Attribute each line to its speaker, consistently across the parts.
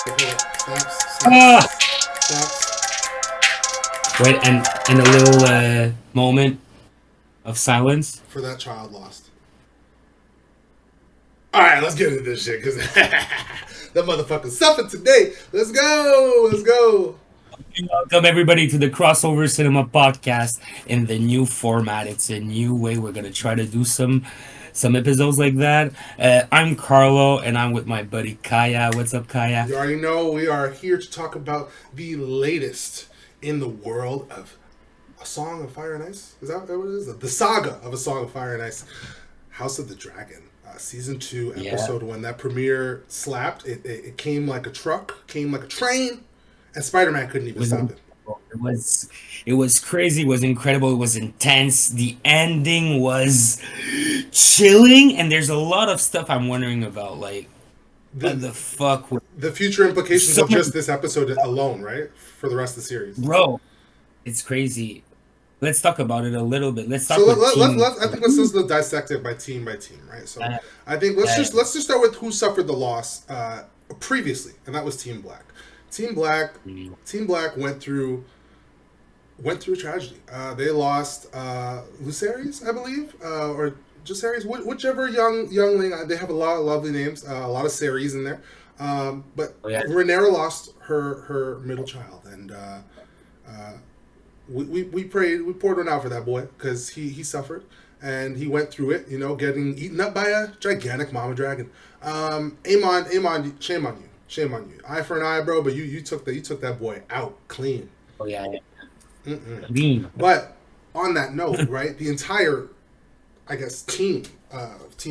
Speaker 1: Snaps,
Speaker 2: Ah!
Speaker 1: snaps, snaps.
Speaker 2: Wait, and a little moment of silence.
Speaker 1: For that child lost. All right, let's get into this shit because that motherfucker suffered today. Let's go. Let's go.
Speaker 2: Welcome everybody to the Crossover Cinema Podcast in the new format. It's a new way we're gonna try to do some episodes like that. I'm Carlo, and I'm with my buddy Kaya. What's up, Kaya?
Speaker 1: You already know we are here to talk about the latest in the world of A Song of Fire and Ice. Is that what it is? The saga of A Song of Fire and Ice. House of the Dragon. Season 2,
Speaker 2: Yeah.
Speaker 1: episode 1. That premiere slapped. It came like a truck, came like a train, and Spider-Man couldn't
Speaker 2: It
Speaker 1: even
Speaker 2: was
Speaker 1: stop it.
Speaker 2: it was crazy. It was incredible. It was intense. The ending was chilling, and there's a lot of stuff I'm wondering about. Like, what
Speaker 1: The,
Speaker 2: the fuck?
Speaker 1: the future implications
Speaker 2: So
Speaker 1: of
Speaker 2: many,
Speaker 1: just this episode alone, right? For the rest of the series.
Speaker 2: bro. It's crazy. Let's talk about it a little bit. Let's
Speaker 1: So
Speaker 2: start with team.
Speaker 1: I think let's just dissect it by team, right? So
Speaker 2: Uh,
Speaker 1: I think
Speaker 2: uh,
Speaker 1: let's just start with who suffered the loss previously, and that was Team Black. Team Black, Team Black went through a tragedy. They lost Lucerys, I believe, or just Ceres, whichever youngling. They have a lot of lovely names, a lot of Ceres in there. But
Speaker 2: oh yeah,
Speaker 1: Rhaenyra lost her middle child, and uh, we prayed, we poured one out for that boy because he suffered and he went through it, getting eaten up by a gigantic mama dragon. Amon, shame on you. Eye for an eye, bro. But you took that boy out clean.
Speaker 2: oh yeah, yeah.
Speaker 1: Mm-mm.
Speaker 2: Lean.
Speaker 1: But on that note, right, the entire, I guess, Team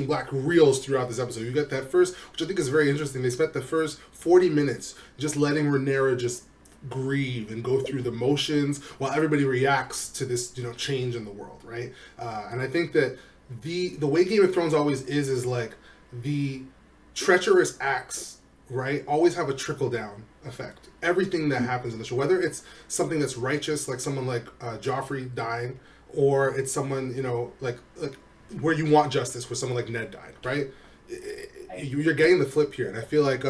Speaker 1: Black reels throughout this episode. You got that first, which I think is very interesting. They spent the first 40 minutes just letting Rhaenyra just grieve and go through the motions while everybody reacts to this, change in the world, right? And I think that the way Game of Thrones always is like the treacherous acts, right, always have a trickle down effect. Everything that happens in the show, whether it's something that's righteous, like someone like Joffrey dying, or it's someone like where you want justice, where someone like Ned died, right? You're getting the flip here, and I feel like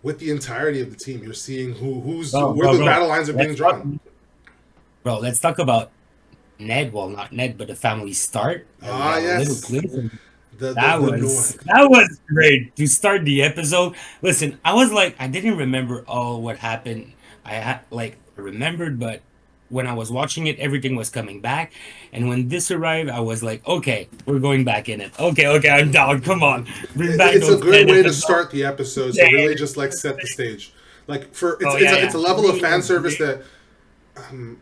Speaker 1: with the entirety of the team, you're seeing
Speaker 2: Bro,
Speaker 1: where
Speaker 2: bro,
Speaker 1: the
Speaker 2: bro.
Speaker 1: battle lines are being
Speaker 2: Let's talk,
Speaker 1: drawn.
Speaker 2: bro. Let's talk about Ned. Well, not Ned, but the family start. We
Speaker 1: Ah,
Speaker 2: have a little
Speaker 1: yes,
Speaker 2: clip.
Speaker 1: the North.
Speaker 2: That was great to start the episode. Listen, I was like, I didn't remember all what happened. I remembered, but when I was watching it, everything was coming back. And when this arrived, I was like, okay, we're going back in it. Okay, okay, I'm down. Come on, bring back
Speaker 1: It's a
Speaker 2: those
Speaker 1: good
Speaker 2: ten
Speaker 1: way to
Speaker 2: episodes.
Speaker 1: start the episode to
Speaker 2: Yeah,
Speaker 1: really just like set the stage. Like for
Speaker 2: oh yeah,
Speaker 1: it's
Speaker 2: yeah.
Speaker 1: a
Speaker 2: For
Speaker 1: level of
Speaker 2: me, it
Speaker 1: fan
Speaker 2: was
Speaker 1: service
Speaker 2: great.
Speaker 1: that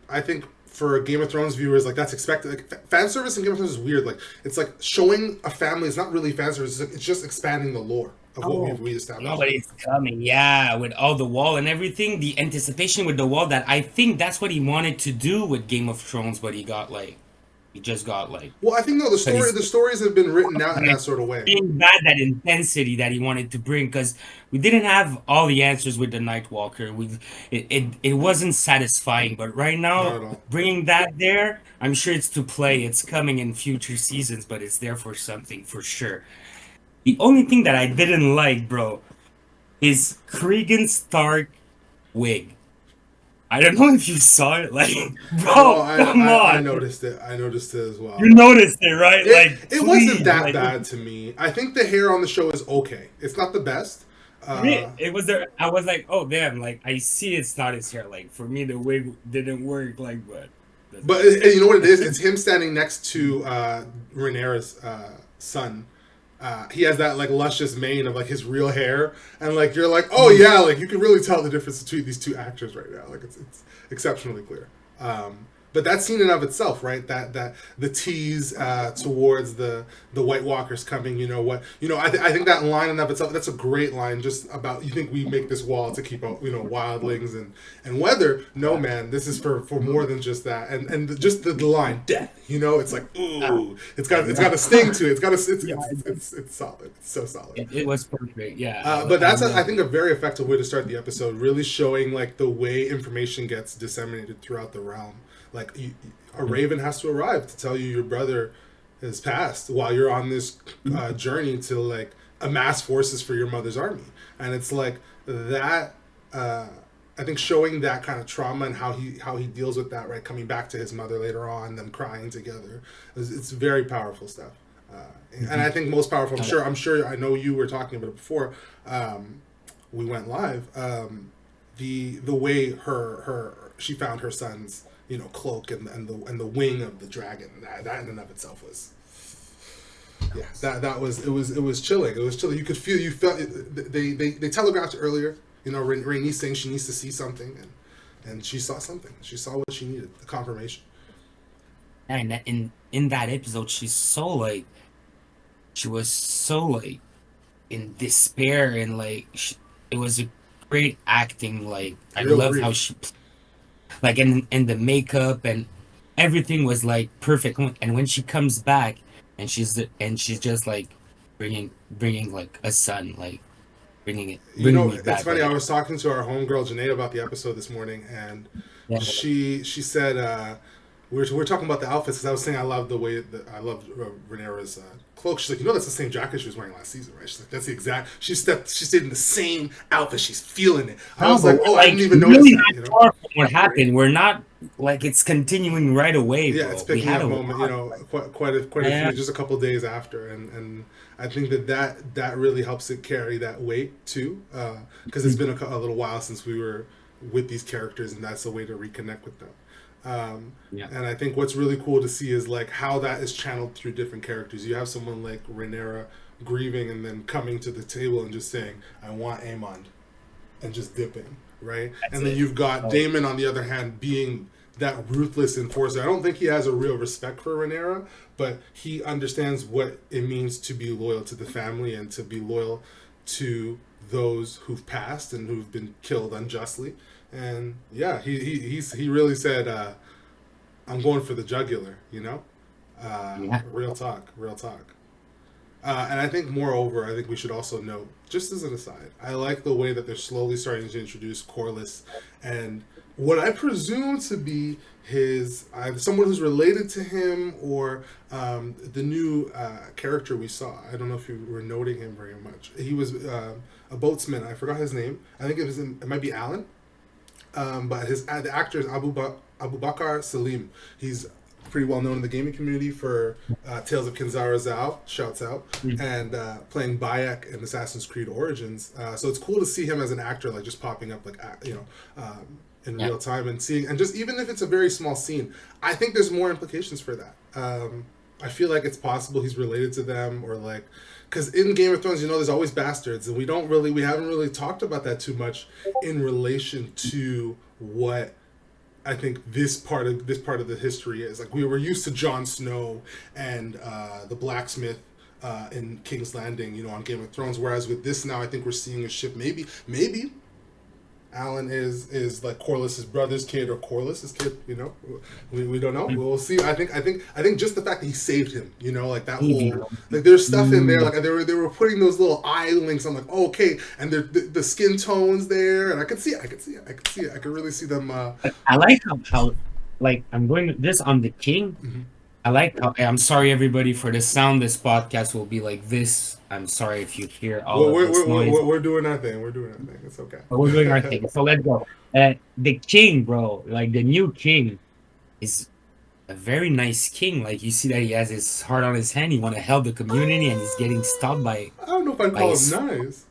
Speaker 1: I think for Game of Thrones viewers, like that's expected. Like fan service in Game of Thrones is weird. Like it's like showing a family is not really fan service. It's just expanding the lore of what
Speaker 2: Oh,
Speaker 1: we established.
Speaker 2: nobody's coming. Yeah, with all the wall and everything, the anticipation with the wall. That I think that's what he wanted to do with Game of Thrones, but he just got like,
Speaker 1: Well, I think no,
Speaker 2: because he's
Speaker 1: the stories have been written out in
Speaker 2: like
Speaker 1: that sort of way.
Speaker 2: being bad that intensity that he wanted to bring because we didn't have all the answers with the Night Walker. It wasn't satisfying, but right
Speaker 1: Not
Speaker 2: now
Speaker 1: at all.
Speaker 2: bringing that there, I'm sure it's to play. It's coming in future seasons, but it's there for something for sure. The only thing that I didn't like, bro, is Cregan Stark wig. I don't know if you saw it. Like,
Speaker 1: No,
Speaker 2: bro, come
Speaker 1: I
Speaker 2: on.
Speaker 1: noticed it. I noticed it as well.
Speaker 2: You noticed it, right? Like,
Speaker 1: It wasn't
Speaker 2: please,
Speaker 1: that
Speaker 2: like,
Speaker 1: bad to me. I think the hair on the show is okay. It's not the best. Uh,
Speaker 2: it was there. I was like, oh damn! Like, I see it's not his hair. Like, for me, the wig didn't work. Like, but that's
Speaker 1: but
Speaker 2: just me.
Speaker 1: you know what it is? It's him standing next to Rhaenyra's son. He has that like luscious mane of like his real hair, and like you're like, oh yeah, like you can really tell the difference between these two actors right now. Like it's exceptionally clear. But that scene in of itself, right? That the tease towards the White Walkers coming. You know what? I think that line in of itself, that's a great line. Just about, you think we make this wall to keep out wildlings and weather? No, man, this is for more than just that. And just the line death. It's like,
Speaker 2: Ah,
Speaker 1: ooh, it's got a sting to it. It's got a
Speaker 2: yeah,
Speaker 1: it's solid. It's so solid.
Speaker 2: it was perfect. Yeah,
Speaker 1: But
Speaker 2: I
Speaker 1: that's I
Speaker 2: love
Speaker 1: think
Speaker 2: it.
Speaker 1: a very effective way to start the episode, really showing like the way information gets disseminated throughout the realm. Like a raven has to arrive to tell you your brother has passed while you're on this journey to like amass forces for your mother's army, and it's like that uh, I think showing that kind of trauma and how he deals with that, right, coming back to his mother later on, them crying together, it's very powerful stuff. And I
Speaker 2: Mhm.
Speaker 1: think most powerful. I'm
Speaker 2: Uh,
Speaker 1: sure. I'm sure. I know you were talking about it before. We went live. The way her she found her son's cloak and the wing of the dragon, that in and of itself was, yeah, that was it was chilling. It was chilling. You could feel, you felt it, they telegraphed earlier. Rainey saying she needs to see something, and she saw something. She saw what she needed, the confirmation.
Speaker 2: and in that episode, she was so like in despair, and like it was a great acting. Like I
Speaker 1: Real
Speaker 2: love how
Speaker 1: grief.
Speaker 2: she like, and the makeup and everything was like perfect. And when she comes back, and she's just like bringing like a son, like bringing me
Speaker 1: It's
Speaker 2: back.
Speaker 1: funny. I
Speaker 2: Like
Speaker 1: was talking to our homegirl Janae about the episode this morning, and
Speaker 2: yeah,
Speaker 1: she said we were talking about the outfits because I was saying I love the way that I love Rhaenyra's cloak. She's like, that's the same jacket she was wearing last season, right? She's like, that's the exact. She stayed in the same outfit. She's feeling it. I
Speaker 2: no,
Speaker 1: was
Speaker 2: but
Speaker 1: like,
Speaker 2: we're
Speaker 1: oh, I didn't
Speaker 2: like
Speaker 1: even notice
Speaker 2: really
Speaker 1: that.
Speaker 2: not far from what happened. We're not like it's continuing right away,
Speaker 1: Yeah, it's
Speaker 2: bro. We
Speaker 1: picking
Speaker 2: had
Speaker 1: up
Speaker 2: a
Speaker 1: moment.
Speaker 2: lot.
Speaker 1: Quite a
Speaker 2: Yeah,
Speaker 1: few, just a couple days after, and I think that really helps it carry that weight too, because it's been a little while since we were with these characters, and that's a way to reconnect with them. Um,
Speaker 2: yeah,
Speaker 1: and I think what's really cool to see is like how that is channeled through different characters. You have someone like Rhaenyra grieving and then coming to the table and just saying, "I want Aemond," and just dipping, right?
Speaker 2: that's
Speaker 1: And then
Speaker 2: it.
Speaker 1: you've got
Speaker 2: Like,
Speaker 1: Damon on the other hand being that ruthless enforcer. I don't think he has a real respect for Rhaenyra, but he understands what it means to be loyal to the family and to be loyal to those who've passed and who've been killed unjustly. And yeah, he really said, "I'm going for the jugular,"
Speaker 2: yeah,
Speaker 1: real talk, real talk. And I think, moreover, I think we should also note, just as an aside, I like the way that they're slowly starting to introduce Corlys and what I presume to be his either someone who's related to him or the new character we saw. I don't know if you were noting him very much. He was a boatsman. I forgot his name. I think it might be Alan. But the actor is Abu Bakr Salim. He's pretty well known in the gaming community for Tales of Kinzara Zao, shouts out,
Speaker 2: mm,
Speaker 1: and playing Bayek in Assassin's Creed Origins. So it's cool to see him as an actor, like just popping up, like in
Speaker 2: yeah.
Speaker 1: real time and seeing, and just even if it's a very small scene, I think there's more implications for that. I feel like it's possible he's related to them, or like, because in Game of Thrones, there's always bastards, and we haven't really talked about that too much in relation to what I think this part of the history is. Like, we were used to Jon Snow and the blacksmith in King's Landing, on Game of Thrones. Whereas with this now, I think we're seeing a shift. Maybe Alan is like Corlys's brother's kid or Corlys's kid. We don't know. We'll see. I think just the fact that he saved him. Like that
Speaker 2: Maybe.
Speaker 1: whole, like, there's stuff in there.
Speaker 2: Mm.
Speaker 1: Like they were putting those little eye links. I'm like, oh, okay, and the skin tones there, and I could see it. I could see it. I could see it. I could really see them.
Speaker 2: I like how like I'm going with this on the king.
Speaker 1: Mhm.
Speaker 2: I like how I'm sorry everybody for the sound. This podcast will be like this. I'm sorry if you hear all
Speaker 1: Well,
Speaker 2: of
Speaker 1: we're,
Speaker 2: this
Speaker 1: we're,
Speaker 2: noise,
Speaker 1: we're, we're doing our thing. We're doing our thing. It's okay.
Speaker 2: but we're doing our thing. So let's go. The king, bro, like the new king is a very nice king. Like you see that he has his heart on his hand. He want to help the community, and he's getting stopped
Speaker 1: I don't know if I'd
Speaker 2: by
Speaker 1: call him
Speaker 2: his.
Speaker 1: nice.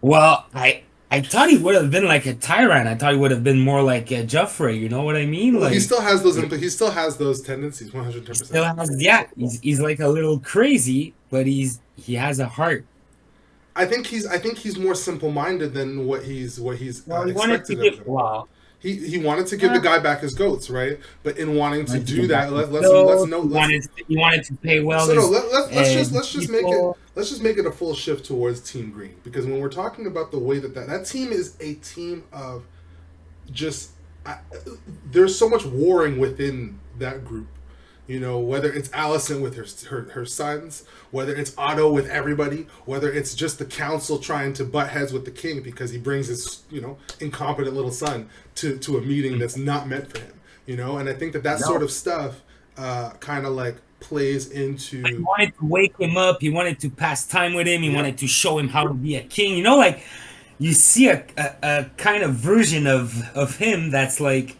Speaker 2: Well, I thought he would have been like a tyrant. I thought he would have been more like a Joffrey. You know what I mean?
Speaker 1: Well, he
Speaker 2: Like
Speaker 1: still has those. He still has those tendencies. One hundred
Speaker 2: he
Speaker 1: ten
Speaker 2: still
Speaker 1: percent.
Speaker 2: has, yeah. He's like a little crazy, but he has a heart.
Speaker 1: I think he's more simple minded than what he's
Speaker 2: Well, he wanted to
Speaker 1: expected of
Speaker 2: give.
Speaker 1: him.
Speaker 2: Well,
Speaker 1: He wanted to give the
Speaker 2: uh,
Speaker 1: guy back his goats, right? But in wanting
Speaker 2: he
Speaker 1: to
Speaker 2: wanted to
Speaker 1: do
Speaker 2: give back
Speaker 1: that,
Speaker 2: his
Speaker 1: let's
Speaker 2: clothes.
Speaker 1: know
Speaker 2: He
Speaker 1: let's
Speaker 2: wanted he wanted to pay well
Speaker 1: so no
Speaker 2: his
Speaker 1: let's just make it
Speaker 2: people.
Speaker 1: a full shift towards Team Green, because when we're talking about the way that team is a team of just there's so much warring within that group. Whether it's Allison with her sons, whether it's Otto with everybody, whether it's just the council trying to butt heads with the king because he brings his incompetent little son to a meeting that's not meant for him. And I think that
Speaker 2: No,
Speaker 1: sort of stuff kind of like plays
Speaker 2: but he
Speaker 1: into.
Speaker 2: wanted to wake him up. He wanted to pass time with him. He
Speaker 1: Yep.
Speaker 2: wanted to show him how to be a king. You know, like you see a kind of version of him that's like,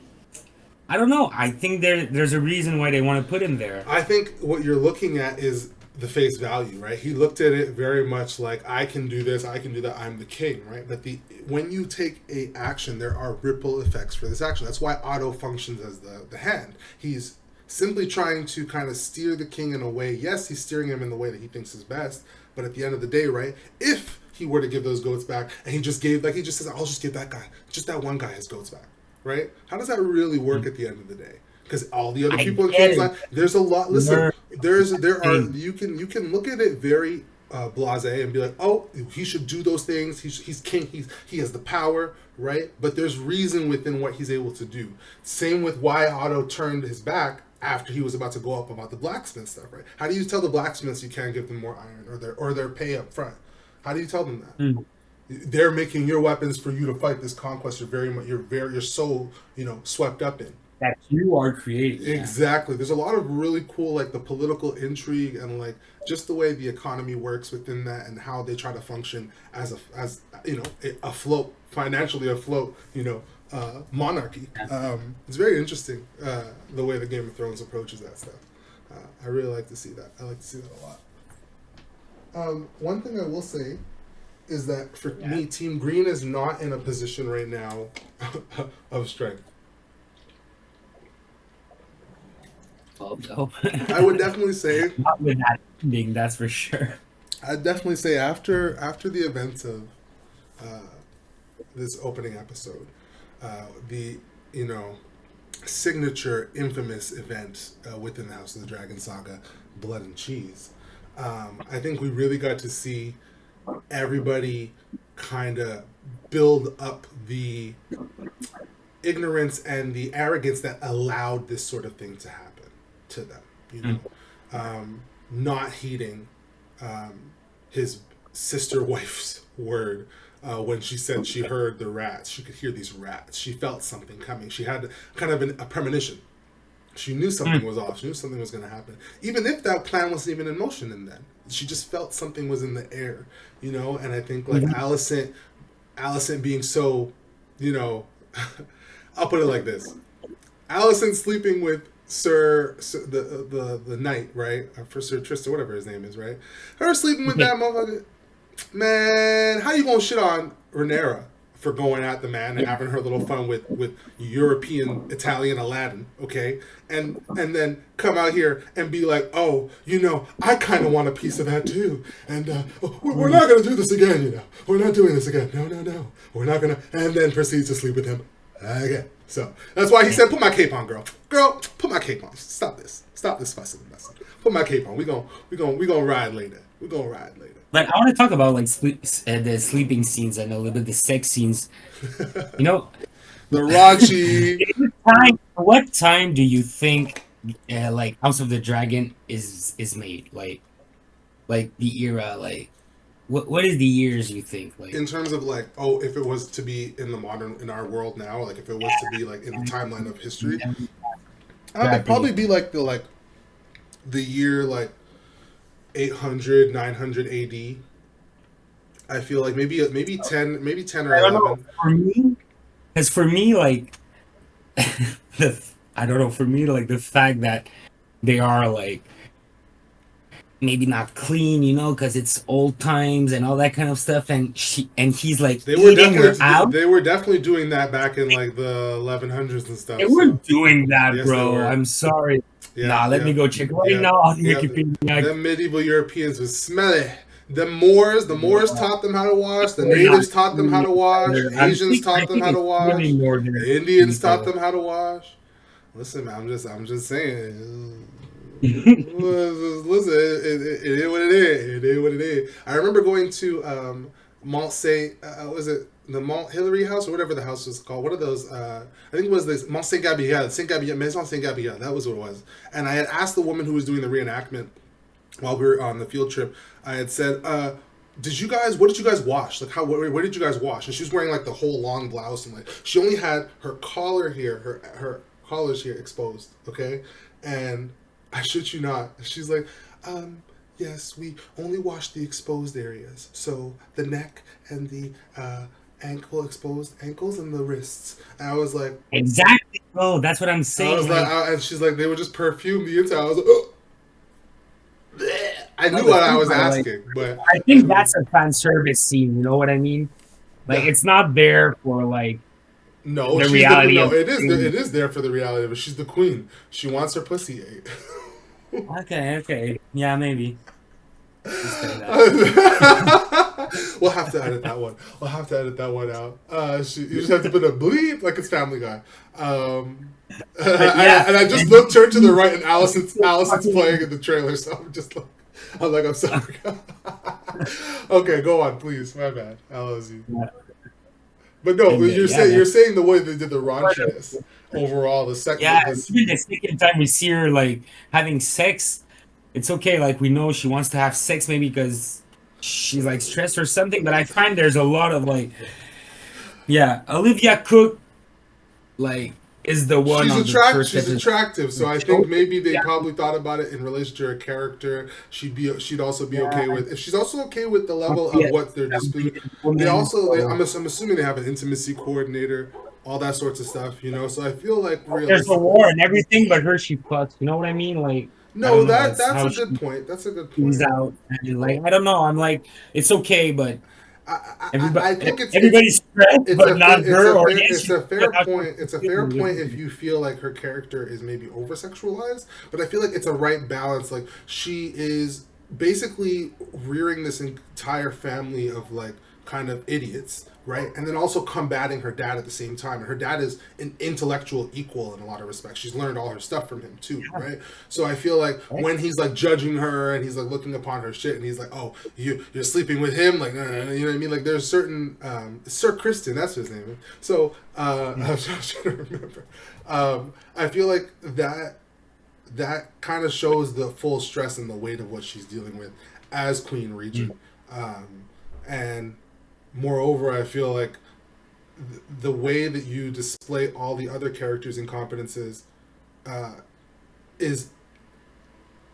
Speaker 2: I don't know. I think there's a reason why they want to put him there.
Speaker 1: I think what you're looking at is the face value, right? He looked at it very much like I can do this, I can do that, I'm the king, right? But the when you take a action, there are ripple effects for this action. That's why Otto functions as the hand. He's simply trying to kind of steer the king in a way. Yes, he's steering him in the way that he thinks is best, but at the end of the day, right? If he were to give those goats back, and he just gave, like he just says, I'll just give that guy, just that one guy his goats back, right? How does that really work at the end of the day? Because all the other
Speaker 2: I
Speaker 1: people in
Speaker 2: get
Speaker 1: King's
Speaker 2: it.
Speaker 1: Land, there's a lot. Listen,
Speaker 2: You're
Speaker 1: there are
Speaker 2: saying
Speaker 1: you can look at it very blasé and be like, oh, he should do those things. He's king. He has the power, right? But there's reason within what he's able to do. Same with why Otto turned his back after he was about to go up about the blacksmith stuff, right? How do you tell the blacksmiths you can't give them more iron or their pay up front? How do you tell them that?
Speaker 2: mm,
Speaker 1: They're making your weapons for you to fight this conquest. You're so swept up in.
Speaker 2: that you are creating. Yeah.
Speaker 1: Exactly. There's a lot of really cool, like the political intrigue and like just the way the economy works within that and how they try to function as afloat, financially afloat, monarchy. It's very interesting the way the Game of Thrones approaches that stuff. I really like to see that. I like to see that a lot. One thing I will say is that for me, Team Green is not in a position right now of strength.
Speaker 2: Oh, no.
Speaker 1: I would definitely say
Speaker 2: Not with that ending, that's for sure.
Speaker 1: I'd definitely say after the events of uh, this opening episode, the signature infamous event within the House of the Dragon saga, Blood and Cheese. I think we really got to see everybody kind of build up the ignorance and the arrogance that allowed this sort of thing to happen to them. Not heeding his sister wife's word when she said she heard the rats. She could hear these rats. She felt something coming. She had kind of a premonition. She knew something was off. She knew something was going to happen. Even if that plan wasn't even in motion in then. She just felt something was in the air, and I think like Allison being so, I'll put it like this. Allison sleeping with Sir the knight, right? For Sir Tristan, whatever his name is, right? Her sleeping with that motherfucker. Man, how you gonna shit on Rhaenyra for going at the man and having her little fun with European Italian Aladdin, okay? And then come out here and be like, oh, I kind of want a piece of that too. And we're not gonna do this again, We're not doing this again. No. We're not gonna. And then proceeds to sleep with him again. So that's why he said, "Put my cape on, girl. Girl, put my cape on. Stop this. Stop this fussing and messing. Put my cape on. We gonna ride later. We gonna ride later."
Speaker 2: But I want to talk about like the sleeping scenes and a little bit the sex scenes. You know,
Speaker 1: The raunchy.
Speaker 2: what time do you think like House of the Dragon is made? Like the era, like what is the years you think? Like
Speaker 1: In terms of like, if it was to be in our world now, like if it was to be like in the timeline of history, it'd probably be like the year like 800, 900 AD. I feel like maybe 10 or
Speaker 2: I don't know.
Speaker 1: 11.
Speaker 2: For me, like I don't know. For me, like the fact that they are like maybe not clean, because it's old times and all that kind of stuff, and he's like eating her out.
Speaker 1: They were definitely doing that back in like the 1100s and stuff.
Speaker 2: They were doing that,
Speaker 1: Yes,
Speaker 2: bro.
Speaker 1: they were.
Speaker 2: I'm sorry.
Speaker 1: Yeah,
Speaker 2: Let me go check right now on Wikipedia.
Speaker 1: Them medieval Europeans was smelly. The Moors taught them how to wash. The natives taught them how to wash. Asians taught them how to wash. The Indians taught them how to wash. Listen, man, I'm just saying. Listen, it is what it is. It is what it is. I remember going to Mont Saint. Was it the Mont Hillary House or whatever the house was called? What are those? I think it was this Mont Saint Gabriel, Maison Saint Gabriel. That was what it was. And I had asked the woman who was doing the reenactment while we were on the field trip. I had said, what did you guys wash? Like, where did you guys wash? And she was wearing like the whole long blouse and like she only had her collar here, her collars here exposed. Okay, and I shit you not. She's like, yes, we only wash the exposed areas. So the neck and the ankle exposed ankles and the wrists. And I was like,
Speaker 2: Exactly, bro. That's what I'm
Speaker 1: I
Speaker 2: saying.
Speaker 1: was like,
Speaker 2: Like,
Speaker 1: and she's like, they would just perfume the inside. I was like, oh. I
Speaker 2: no,
Speaker 1: knew
Speaker 2: the
Speaker 1: what I
Speaker 2: thing
Speaker 1: was
Speaker 2: about, like,
Speaker 1: asking, but
Speaker 2: I think that's a fan service scene. You know what I mean? Like,
Speaker 1: the,
Speaker 2: it's not there for like
Speaker 1: no,
Speaker 2: the
Speaker 1: she's the
Speaker 2: reality
Speaker 1: no.
Speaker 2: of the
Speaker 1: It
Speaker 2: thing.
Speaker 1: is there for the reality of it. She's the queen. She wants her pussy ate.
Speaker 2: Okay, okay, yeah, maybe just say that.
Speaker 1: We'll have to edit that one. We'll have to edit that one out. You just have to put a bleep like it's Family Guy.
Speaker 2: But yeah,
Speaker 1: And I just
Speaker 2: and
Speaker 1: turned to the right, and Allison's playing
Speaker 2: fucking
Speaker 1: in the trailer. So I'm like, I'm sorry. Okay, go on, please. My bad. I love you. But no,
Speaker 2: yeah, man.
Speaker 1: you're saying the way they did the raunchiness overall. The
Speaker 2: Yeah,
Speaker 1: second this
Speaker 2: even the second time we see her like having sex, it's okay. Like we know she wants to have sex maybe because she's like stressed or something. But I find there's a lot of like, yeah, Olivia Cook like is the one on the first
Speaker 1: she's
Speaker 2: episode.
Speaker 1: attractive, so I think
Speaker 2: Show it,
Speaker 1: maybe they
Speaker 2: yeah,
Speaker 1: probably thought about it in relation to her character. She'd also be okay
Speaker 2: yeah,
Speaker 1: with if she's also okay with the level of
Speaker 2: yeah,
Speaker 1: what they're
Speaker 2: a
Speaker 1: displaying.
Speaker 2: weird woman. So
Speaker 1: I'm assuming they have an intimacy coordinator, all that sorts of stuff, you know. So I feel like
Speaker 2: there's a
Speaker 1: realistically,
Speaker 2: war and everything, but her she fucks. You know what I mean? Like I
Speaker 1: no,
Speaker 2: don't know. It's
Speaker 1: that's
Speaker 2: how
Speaker 1: a
Speaker 2: she
Speaker 1: good point. That's a good
Speaker 2: comes
Speaker 1: point.
Speaker 2: out and like I don't know. I'm like it's okay, but
Speaker 1: I think
Speaker 2: everybody's stressed, but not her. Or yes,
Speaker 1: it's
Speaker 2: she
Speaker 1: a
Speaker 2: feel
Speaker 1: fair
Speaker 2: how
Speaker 1: point.
Speaker 2: she's
Speaker 1: It's a fair
Speaker 2: feeling. You
Speaker 1: point
Speaker 2: know?
Speaker 1: if you feel like her character is maybe over sexualized, but I feel like it's a right balance. Like she is basically rearing this entire family of like kind of idiots, right? And then also combating her dad at the same time. And her dad is an intellectual equal in a lot of respects. She's learned all her stuff from him too,
Speaker 2: Yeah,
Speaker 1: right? So I feel like
Speaker 2: right?
Speaker 1: when he's like judging her and he's like looking upon her shit and he's like, oh, you're sleeping with him, like, you know what I mean? Like there's certain Sir Kristen, that's his name. So I was trying to remember. I feel like that kind of shows the full stress and the weight of what she's dealing with as Queen Regent. And moreover, I feel like the way that you display all the other characters' incompetences uh, is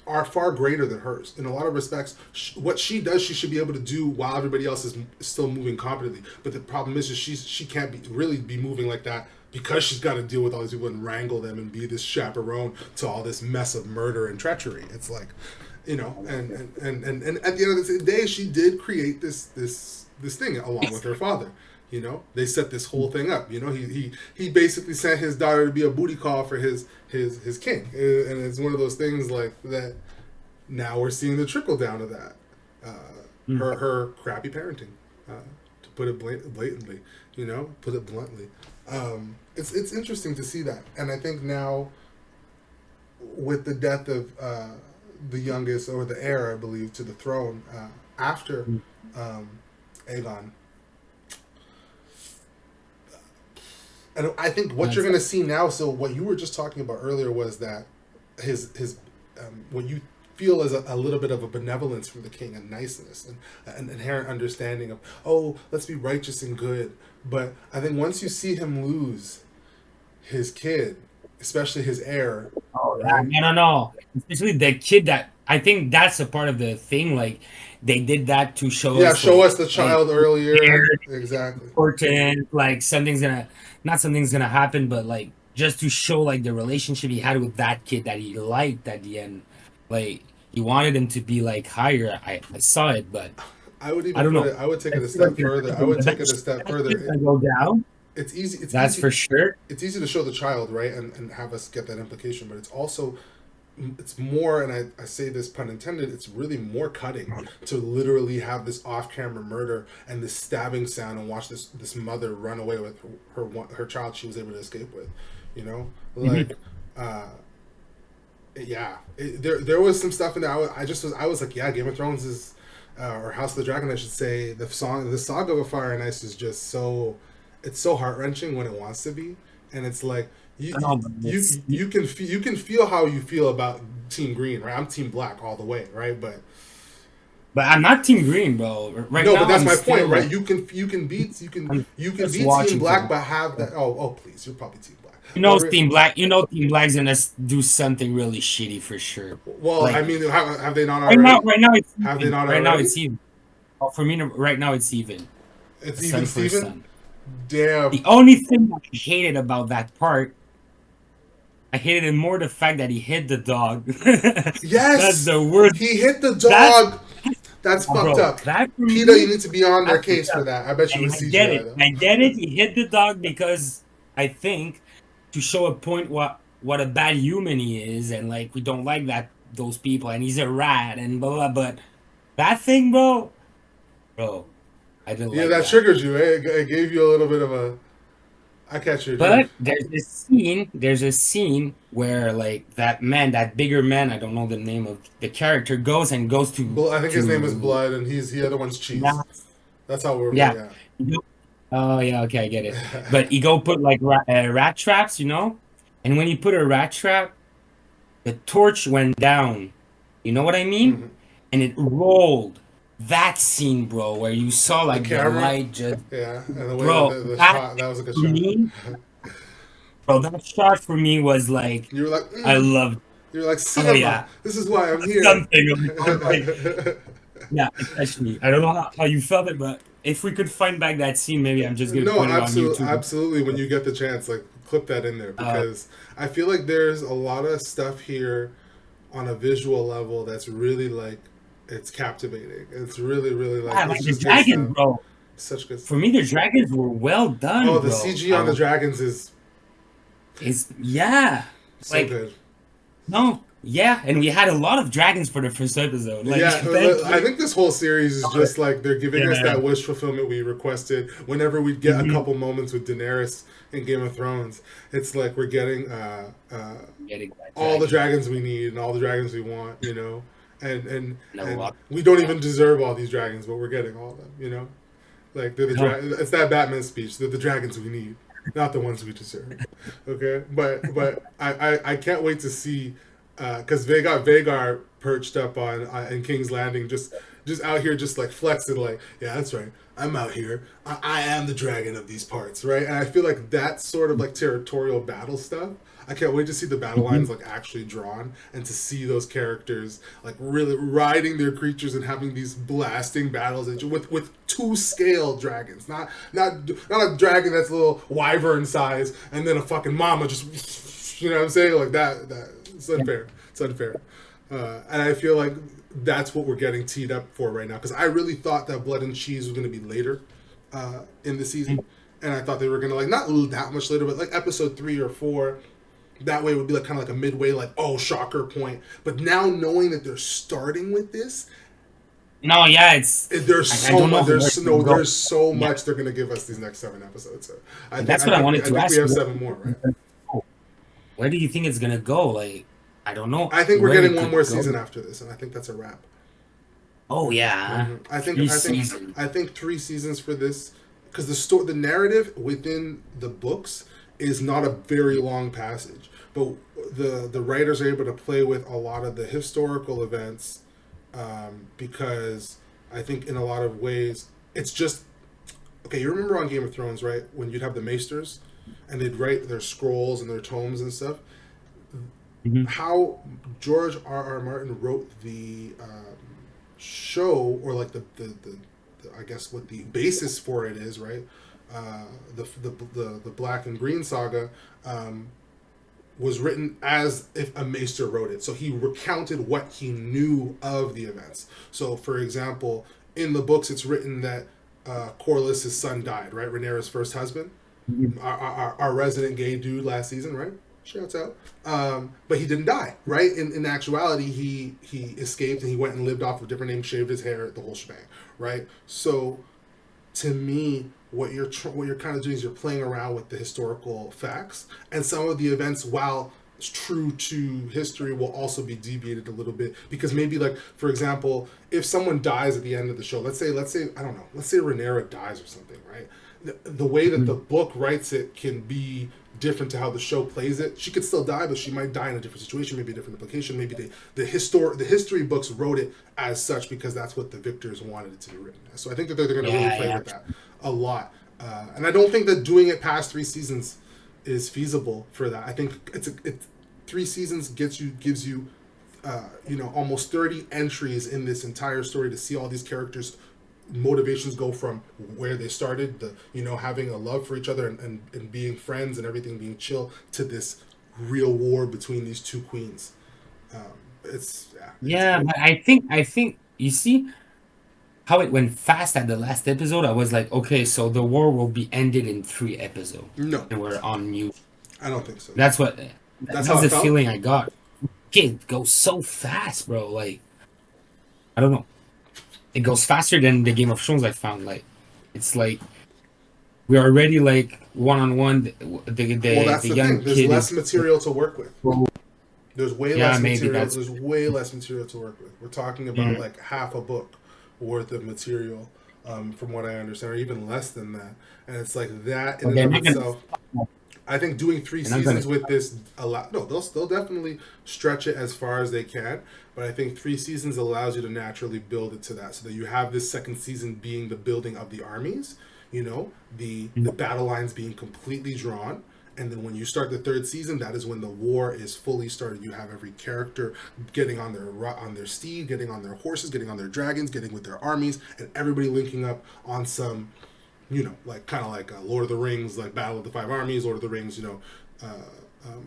Speaker 1: are far greater than hers. In a lot of respects, what she does, she should be able to do while everybody else is still moving competently. But the problem is, she can't really be moving like that because she's got to deal with all these people and wrangle them and be this chaperone to all this mess of murder and treachery. It's like, you know, and at the end of the day, she did create this thing along with her father. You know, they set this whole thing up. You know, he basically sent his daughter to be a booty call for his king, and it's one of those things like that. Now we're seeing the trickle down of that. Her crappy parenting, to put it blatantly. You know, put it bluntly. It's interesting to see that, and I think now with the death of the youngest or the heir, I believe, to the throne after Aegon. And I think what you're going to see now. So what you were just talking about earlier was that his what you feel is a little bit of a benevolence from the king, and niceness, and an inherent understanding of, oh, let's be righteous and good. But I think once you see him lose his kid, especially his heir,
Speaker 2: Oh yeah,
Speaker 1: right?
Speaker 2: no. Especially the kid that I think that's a part of the thing. Like they did that to show
Speaker 1: Yeah,
Speaker 2: us
Speaker 1: show us
Speaker 2: like
Speaker 1: the child
Speaker 2: they're
Speaker 1: earlier. Exactly.
Speaker 2: important. Like something's gonna, not something's gonna happen, but like just to show like the relationship he had with that kid that he liked at the end. Like he wanted him to be like higher. I saw it, but
Speaker 1: I would
Speaker 2: I
Speaker 1: even
Speaker 2: don't
Speaker 1: put
Speaker 2: know.
Speaker 1: it. I would take
Speaker 2: I
Speaker 1: it a
Speaker 2: feel like
Speaker 1: step further. I would take it a step
Speaker 2: that
Speaker 1: further.
Speaker 2: kid's gonna go down.
Speaker 1: It's easy.
Speaker 2: That's for sure.
Speaker 1: It's easy to show the child, right, and have us get that implication. But it's also it's more, and I say this pun intended, it's really more cutting to literally have this off-camera murder and this stabbing sound and watch this mother run away with her child she was able to escape with, you know, like yeah, there was some stuff in there. I was like, yeah, Game of Thrones is or House of the Dragon, I should say. The Saga of Fire and Ice is just so, it's so heart wrenching when it wants to be, and it's like
Speaker 2: I don't know, but
Speaker 1: you can feel how you feel about Team Green, right? I'm Team Black all the way, right?
Speaker 2: but I'm not Team Green, bro. Right
Speaker 1: No, but
Speaker 2: now,
Speaker 1: that's
Speaker 2: I'm
Speaker 1: my point,
Speaker 2: still
Speaker 1: right?
Speaker 2: like
Speaker 1: You can
Speaker 2: I'm
Speaker 1: beat
Speaker 2: just
Speaker 1: Team
Speaker 2: watching
Speaker 1: Black,
Speaker 2: Team.
Speaker 1: but have that. Oh, please, you're probably Team Black.
Speaker 2: You know,
Speaker 1: But
Speaker 2: Team Black. You know, Team Black's gonna do something really shitty for sure.
Speaker 1: well, I
Speaker 2: Like
Speaker 1: mean, have they not already?
Speaker 2: right now it's
Speaker 1: Have they
Speaker 2: even.
Speaker 1: not
Speaker 2: Right now
Speaker 1: already?
Speaker 2: it's even. Oh, for me, right now it's even.
Speaker 1: It's even
Speaker 2: Son for
Speaker 1: Steven.
Speaker 2: son.
Speaker 1: Damn.
Speaker 2: The only thing that I hated about that part, I hated it more the fact that he hit the dog. That's
Speaker 1: Yes,
Speaker 2: the worst.
Speaker 1: he hit the
Speaker 2: That's
Speaker 1: dog. That's fucked
Speaker 2: bro.
Speaker 1: up.
Speaker 2: That for
Speaker 1: PETA, you
Speaker 2: me,
Speaker 1: need to be on their
Speaker 2: that's
Speaker 1: case for
Speaker 2: up.
Speaker 1: that. I bet you it
Speaker 2: And
Speaker 1: was
Speaker 2: I get
Speaker 1: CGI
Speaker 2: it.
Speaker 1: though.
Speaker 2: I get it. He hit the dog because I think to show a point what a bad human he is, and like we don't like that those people, and he's a rat and blah blah. But that thing, bro, I didn't
Speaker 1: Yeah,
Speaker 2: like
Speaker 1: that
Speaker 2: that.
Speaker 1: triggered you. Eh? It gave you a little bit of a. I catch your drift.
Speaker 2: But there's a scene where like that man, that bigger man, I don't know the name of the character, goes
Speaker 1: I think his name is
Speaker 2: to
Speaker 1: Blood, and he's the other one's Cheese.
Speaker 2: yeah,
Speaker 1: That's how we're.
Speaker 2: yeah.
Speaker 1: Yeah.
Speaker 2: Oh yeah, okay, I get it. But he go put like rat traps, you know? And when he put a rat trap, the torch went down. You know what I mean?
Speaker 1: Mhm.
Speaker 2: And it rolled. That scene, bro, where you saw
Speaker 1: The
Speaker 2: like the
Speaker 1: camera.
Speaker 2: light just,
Speaker 1: Yeah, and the way that
Speaker 2: bro,
Speaker 1: the
Speaker 2: that
Speaker 1: shot, that was a good
Speaker 2: for
Speaker 1: shot.
Speaker 2: me, bro, that shot for me was like,
Speaker 1: You were like,
Speaker 2: I loved.
Speaker 1: you're like
Speaker 2: Oh
Speaker 1: cinema.
Speaker 2: yeah,
Speaker 1: This is why I'm here.
Speaker 2: something. I was like, yeah, especially. I don't know how you felt it, but if we could find back that scene, maybe I'm just gonna
Speaker 1: No,
Speaker 2: put it on
Speaker 1: absolutely,
Speaker 2: YouTube.
Speaker 1: absolutely. When you get the chance, like clip that in there
Speaker 2: Uh,
Speaker 1: because I feel like there's a lot of stuff here on a visual level that's really like it's captivating. It's really, really like
Speaker 2: yeah,
Speaker 1: it's
Speaker 2: like the
Speaker 1: just good
Speaker 2: dragons,
Speaker 1: stuff.
Speaker 2: bro.
Speaker 1: Such good
Speaker 2: For
Speaker 1: stuff.
Speaker 2: me, the dragons were well
Speaker 1: Oh,
Speaker 2: done,
Speaker 1: the
Speaker 2: bro.
Speaker 1: CG on the dragons
Speaker 2: Is yeah,
Speaker 1: so
Speaker 2: like
Speaker 1: good.
Speaker 2: no, yeah, and we had a lot of dragons for the first episode. Like,
Speaker 1: Yeah,
Speaker 2: thank
Speaker 1: I
Speaker 2: you.
Speaker 1: think this whole series is just like they're giving us
Speaker 2: Yeah.
Speaker 1: that wish fulfillment we requested whenever we get a
Speaker 2: Mhm.
Speaker 1: couple moments with Daenerys in Game of Thrones. It's like we're getting
Speaker 2: Getting that
Speaker 1: all the
Speaker 2: dragon.
Speaker 1: dragons we need and all the dragons we want,
Speaker 2: No,
Speaker 1: and we don't even deserve all these dragons, but we're getting all of them, Like they're the
Speaker 2: no.
Speaker 1: it's that Batman speech. They're the dragons we need, not the ones we deserve. Okay, but I can't wait to see because they got Vagar perched up on in King's Landing, just out here, just like flexing, like yeah, that's right. I'm out here. I am the dragon of these parts, right? And I feel like that sort of like territorial battle stuff. I can't wait to see the battle lines
Speaker 2: Mhm.
Speaker 1: like actually drawn and to see those characters like really riding their creatures and having these blasting battles with two scale dragons, not a dragon that's a little wyvern size and then a fucking mama just you know what I'm saying like that it's
Speaker 2: Yeah.
Speaker 1: unfair. It's unfair. And I feel like that's what we're getting teed up for right now because I really thought that Blood and Cheese was going to be later in the season, and I thought they were going to like not that much later, but like episode 3 or 4. That way it would be like kind of like a midway, like oh shocker point. But now knowing that they're starting with this,
Speaker 2: No, yeah, it's
Speaker 1: there's
Speaker 2: I
Speaker 1: so
Speaker 2: don't know
Speaker 1: much.
Speaker 2: where it's gonna go.
Speaker 1: There's so
Speaker 2: Yeah,
Speaker 1: much they're going to give us these next 7 episodes. So
Speaker 2: and that's what I wanted
Speaker 1: I
Speaker 2: to
Speaker 1: think we
Speaker 2: ask
Speaker 1: have
Speaker 2: you.
Speaker 1: 7 more, right?
Speaker 2: Where do you think it's gonna go? Like, I don't know
Speaker 1: I think we're
Speaker 2: where
Speaker 1: getting
Speaker 2: it
Speaker 1: one more
Speaker 2: could go.
Speaker 1: season after this, and I think that's a wrap.
Speaker 2: Oh yeah,
Speaker 1: I think
Speaker 2: three
Speaker 1: I think
Speaker 2: seasons.
Speaker 1: I think 3 seasons for this because the narrative within the books is not a very long passage, but the writers are able to play with a lot of the historical events because I think in a lot of ways it's just okay. You remember on Game of Thrones, right? When you'd have the maesters and they'd write their scrolls and their tomes and stuff.
Speaker 2: Mhm.
Speaker 1: How George R. R. Martin wrote the show or like the I guess what the basis for it is, right? The Black and Green saga was written as if a maester wrote it. So he recounted what he knew of the events. So, for example, in the books, it's written that Corlys' son died, right? Rhaenyra's first husband,
Speaker 2: Mhm.
Speaker 1: our resident gay dude last season, right? Shouts out. But he didn't die, right? In actuality, he escaped and he went and lived off a different name, shaved his hair, the whole shebang, right? So to me, what you're kind of doing is you're playing around with the historical facts, and some of the events, while true to history, will also be deviated a little bit because maybe like for example, if someone dies at the end of the show, let's say I don't know, let's say Rhaenyra dies or something, right? The way that the
Speaker 2: Mhm.
Speaker 1: book writes it can be different to how the show plays it. She could still die, but she might die in a different situation, maybe a different implication. Maybe the history books wrote it as such because that's what the victors wanted it to be written as. So I think that they're going to really
Speaker 2: Yeah,
Speaker 1: play
Speaker 2: yeah.
Speaker 1: with that a lot. And I don't think that doing it past 3 seasons is feasible for that. I think it's 3 seasons gives you almost 30 entries in this entire story to see all these characters motivations go from where they started, the having a love for each other and being friends and everything being chill, to this real war between these two queens. It's
Speaker 2: Yeah,
Speaker 1: great.
Speaker 2: but I think you see how it went fast at the last episode. I was like, okay, so the war will be ended in 3 episodes,
Speaker 1: No,
Speaker 2: and we're on mute.
Speaker 1: I don't think so.
Speaker 2: That's what
Speaker 1: That's how
Speaker 2: that's
Speaker 1: it
Speaker 2: the
Speaker 1: felt.
Speaker 2: feeling I got. It goes so fast, bro. Like I don't know. It goes faster than the Game of Thrones. I found like it's like we're already like one on one.
Speaker 1: Well,
Speaker 2: The
Speaker 1: that's the
Speaker 2: young
Speaker 1: thing. There's
Speaker 2: kid
Speaker 1: less
Speaker 2: is
Speaker 1: material to work with.
Speaker 2: well,
Speaker 1: There's way
Speaker 2: yeah,
Speaker 1: less
Speaker 2: maybe
Speaker 1: material.
Speaker 2: that's
Speaker 1: There's way less material to work with. We're talking about
Speaker 2: mm,
Speaker 1: like half a book worth of material, from what I understand, or even less than that. And it's like that in
Speaker 2: but
Speaker 1: and
Speaker 2: they're
Speaker 1: of
Speaker 2: not gonna
Speaker 1: itself. I think doing three
Speaker 2: they're not gonna
Speaker 1: seasons with this a lot. No, they'll definitely stretch it as far as they can. But I think 3 seasons allows you to naturally build it to that, so that you have this second season being the building of the armies. The battle lines being completely drawn, and then when you start the third season, that is when the war is fully started. You have every character getting on their steed, getting on their horses, getting on their dragons, getting with their armies, and everybody linking up on some, like kind of like Lord of the Rings, like Battle of the Five Armies, Lord of the Rings, uh, um,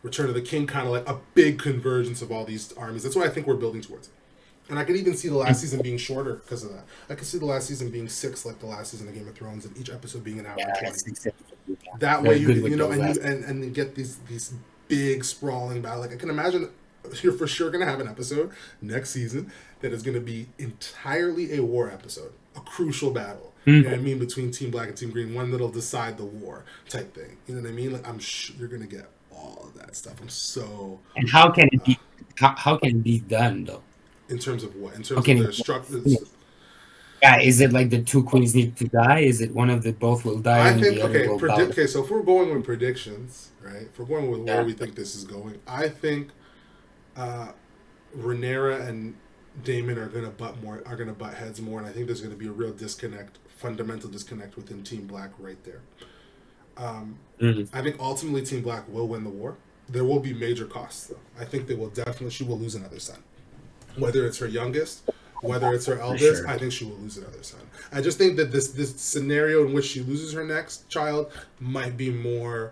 Speaker 1: Return of the King, kind of like a big convergence of all these armies. That's what I think we're building towards. And I could even see the last season being shorter because of that. I could see the last season being 6, like the last season of Game of Thrones, and each episode being an hour and
Speaker 2: yeah,
Speaker 1: 20.
Speaker 2: it's acceptable. Yeah.
Speaker 1: That way,
Speaker 2: They're good with those
Speaker 1: you
Speaker 2: last.
Speaker 1: and you get these big sprawling battle. Like I can imagine, you're for sure gonna have an episode next season that is gonna be entirely a war episode, a crucial battle. You know what I
Speaker 2: Mm.
Speaker 1: mean, between Team Black and Team Green, one that'll decide the war type thing. You know what I mean? Like I'm sure you're gonna get all of that stuff. I'm so
Speaker 2: And how can it be? How can it be done though?
Speaker 1: in terms of what? In
Speaker 2: How
Speaker 1: terms of
Speaker 2: can it
Speaker 1: their
Speaker 2: be
Speaker 1: structure.
Speaker 2: finished? Yeah, is it like the two queens need to die? Is it one of the both will die
Speaker 1: I
Speaker 2: and
Speaker 1: think
Speaker 2: the other will bow down?
Speaker 1: Okay, so if we're going with predictions, right? If we're going with where
Speaker 2: Yeah.
Speaker 1: we think this is going, I think uh, Rhaenyra and Damon are gonna butt heads more, and I think there's gonna be a real disconnect, fundamental disconnect within Team Black right there.
Speaker 2: Mhm.
Speaker 1: I think ultimately Team Black will win the war. There will be major costs though. I think they will definitely. She will lose another son, whether it's her youngest, whether it's her
Speaker 2: For
Speaker 1: eldest.
Speaker 2: sure.
Speaker 1: I think she will lose another son. I just think that this scenario in which she loses her next child might be more,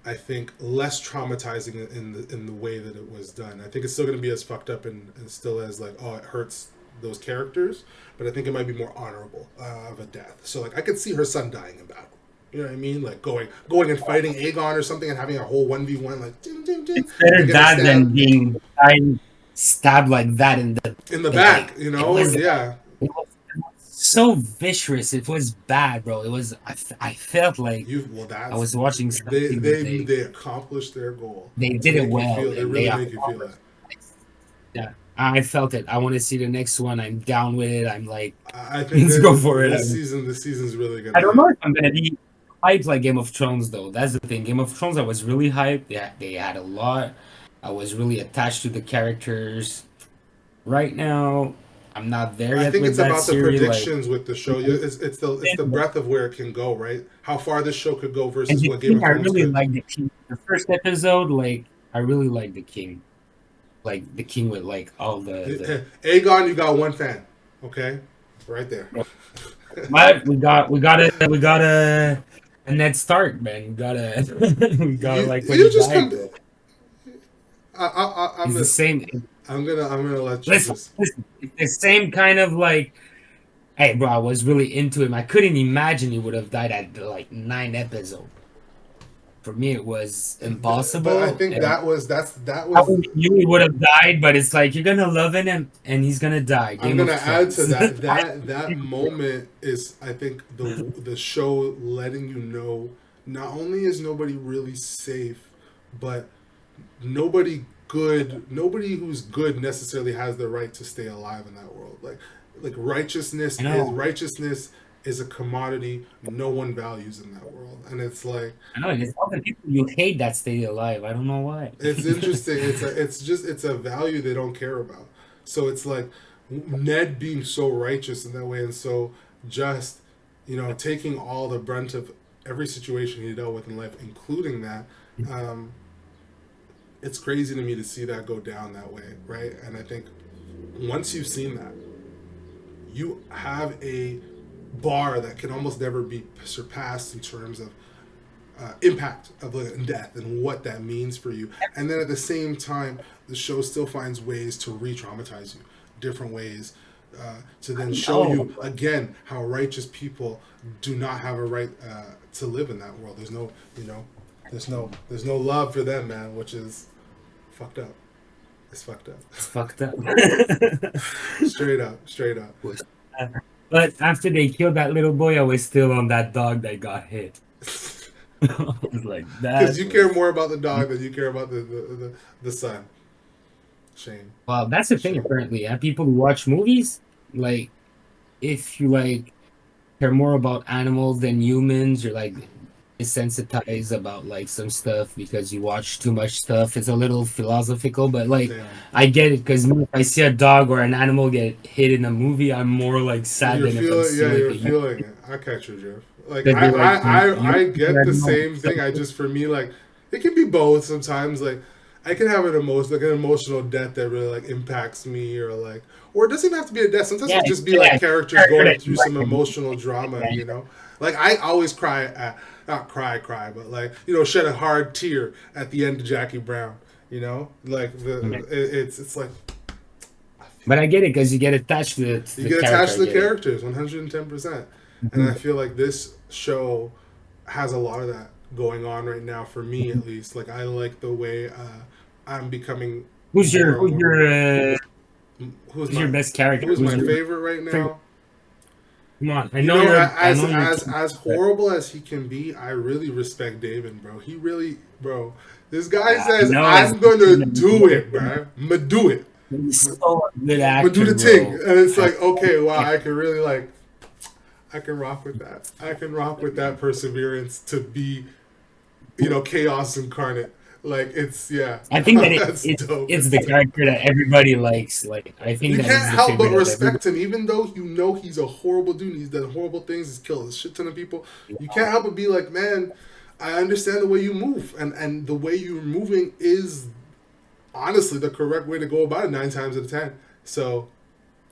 Speaker 1: I think, less traumatizing in the way that it was done. I think it's still going to be as fucked up and still as like, oh, it hurts those characters, but I think it might be more honorable of a death. So like I could see her son dying in battle. You know what I mean? Like going and fighting Aegon or something and having a whole 1v1, like ding, ding, ding,
Speaker 2: It's
Speaker 1: and
Speaker 2: better
Speaker 1: getting
Speaker 2: that than
Speaker 1: stabbed
Speaker 2: being stabbed like that in the
Speaker 1: in the
Speaker 2: like
Speaker 1: back. Yeah.
Speaker 2: it was so vicious. It was bad, bro. It was I felt like
Speaker 1: You Well,
Speaker 2: I
Speaker 1: that's
Speaker 2: was watching something that
Speaker 1: they accomplished their goal
Speaker 2: they
Speaker 1: to
Speaker 2: did it
Speaker 1: make you
Speaker 2: well
Speaker 1: feel. They
Speaker 2: and they
Speaker 1: really make you feel that.
Speaker 2: accomplished. Yeah, I felt it. I want to see the next one. I'm down with it. I'm like,
Speaker 1: I think
Speaker 2: let's
Speaker 1: that
Speaker 2: go for it.
Speaker 1: this season's really
Speaker 2: I
Speaker 1: gonna
Speaker 2: don't
Speaker 1: hit.
Speaker 2: know if I'm gonna be hyped like Game of Thrones though. That's the thing. Game of Thrones, I was really hyped. Yeah, they had a lot. I was really attached to the characters. Right now, I'm not there
Speaker 1: I
Speaker 2: yet
Speaker 1: think
Speaker 2: with
Speaker 1: it's
Speaker 2: that
Speaker 1: about the
Speaker 2: series. Like,
Speaker 1: predictions with the show. It's the breadth of where it can go, right? How far this show could go
Speaker 2: and
Speaker 1: versus
Speaker 2: the
Speaker 1: what Game
Speaker 2: king,
Speaker 1: of
Speaker 2: I
Speaker 1: Thrones
Speaker 2: really
Speaker 1: could.
Speaker 2: like the king. The first episode, like, I really like the king. Like the king with like all
Speaker 1: Aegon, you got one fan, okay, right there.
Speaker 2: the. But we got a Ned Stark, man. We got a we got like when he
Speaker 1: You just
Speaker 2: died,
Speaker 1: come.
Speaker 2: bro.
Speaker 1: I'm
Speaker 2: He's the same.
Speaker 1: I'm gonna let you
Speaker 2: Listen,
Speaker 1: just.
Speaker 2: listen. It's the same kind of like. Hey, bro, I was really into him. I couldn't imagine he would have died at like 9 episodes. For me, it was
Speaker 1: But I
Speaker 2: impossible.
Speaker 1: think
Speaker 2: And
Speaker 1: that
Speaker 2: I
Speaker 1: was.
Speaker 2: knew he would have died, but it's like you're gonna love him and he's gonna die.
Speaker 1: I'm
Speaker 2: Game
Speaker 1: gonna
Speaker 2: of
Speaker 1: add to
Speaker 2: Thrones.
Speaker 1: that. That moment is, I think, the show letting you know not only is nobody really safe, but nobody who's good necessarily has the right to stay alive in that world. Like
Speaker 2: I know,
Speaker 1: righteousness is a commodity no one values in that world, and it's like
Speaker 2: I know. There's other people you hate that stay alive. I don't know why.
Speaker 1: it's interesting. It's a value they don't care about. So it's like Ned being so righteous in that way and so just, taking all the brunt of every situation he dealt with in life, including that. Um, it's crazy to me to see that go down that way, right? And I think once you've seen that, you have a bar that can almost never be surpassed in terms of impact of like death and what that means for you. And then at the same time, the show still finds ways to re-traumatize you, different ways to then show
Speaker 2: No,
Speaker 1: you again how righteous people do not have a right to live in that world. There's no, you know, there's no love for them, man, which is fucked up. It's fucked up.
Speaker 2: it's fucked up.
Speaker 1: Straight up, straight up.
Speaker 2: But after they killed that little boy, I was still on that dog that got hit. I was like,
Speaker 1: Because
Speaker 2: that
Speaker 1: you care
Speaker 2: was.
Speaker 1: more about the dog than you care about the son. Shame.
Speaker 2: Well, that's the thing
Speaker 1: Shame.
Speaker 2: apparently. And people who watch movies, like, if you like care more about animals than humans, you're like desensitized about like some stuff because you watch too much stuff. It's a little philosophical, but like
Speaker 1: Damn.
Speaker 2: I get it because if I see a dog or an animal get hit in a movie, I'm more like sad
Speaker 1: You're
Speaker 2: than if I'm
Speaker 1: feeling, yeah,
Speaker 2: seeing like
Speaker 1: you're
Speaker 2: a human.
Speaker 1: feeling it. I catch you, Jeff. Like
Speaker 2: Because you're like,
Speaker 1: I
Speaker 2: you
Speaker 1: get the
Speaker 2: know,
Speaker 1: same thing. I just for me like it can be both sometimes. Like I can have like an emotional death that really like impacts me or like or it doesn't even have to be a death. Sometimes
Speaker 2: yeah,
Speaker 1: it'll just be
Speaker 2: yeah,
Speaker 1: like characters
Speaker 2: character
Speaker 1: going
Speaker 2: that
Speaker 1: through
Speaker 2: you
Speaker 1: some
Speaker 2: like.
Speaker 1: emotional drama. You know, like I always cry at not cry, but like you know shed a hard tear at the end of Jackie Brown. You know, like it's like
Speaker 2: But I get it because you get attached to
Speaker 1: you
Speaker 2: the
Speaker 1: get
Speaker 2: character.
Speaker 1: attached
Speaker 2: I
Speaker 1: to the
Speaker 2: get it.
Speaker 1: characters 110%. And I
Speaker 2: Mhm.
Speaker 1: feel like this show has a lot of that going on right now for me at least. Like I like the way I'm becoming more and
Speaker 2: Who's
Speaker 1: more. Who's
Speaker 2: who's your
Speaker 1: my
Speaker 2: best character?
Speaker 1: who's
Speaker 2: Who's
Speaker 1: my
Speaker 2: your
Speaker 1: favorite right
Speaker 2: favorite?
Speaker 1: now?
Speaker 2: Come on,
Speaker 1: You know,
Speaker 2: I know you're a
Speaker 1: as
Speaker 2: but
Speaker 1: horrible as he can be, I really respect David, bro. He really, bro. This guy
Speaker 2: I
Speaker 1: says,
Speaker 2: know as
Speaker 1: "I'm gonna do it, bro. I'ma do it.
Speaker 2: he's so a good
Speaker 1: I'ma do
Speaker 2: actor,
Speaker 1: the thing."
Speaker 2: bro.
Speaker 1: And it's
Speaker 2: And,
Speaker 1: like, okay, wow, I can really like I can rock with that. I can rock with that perseverance to be, you know, chaos incarnate. Like it's yeah,
Speaker 2: I think that
Speaker 1: that's dope.
Speaker 2: it's the
Speaker 1: It's dope.
Speaker 2: character that everybody likes. Like I think
Speaker 1: You
Speaker 2: that
Speaker 1: can't
Speaker 2: it's the
Speaker 1: help but
Speaker 2: favorite of everybody.
Speaker 1: respect him, even though you know he's a horrible dude. He's done horrible things. He's killed a shit ton of people. You can't help but be like, man, I understand the way you move, and the way you're moving is honestly the correct way to go about it 9 times out of 10. So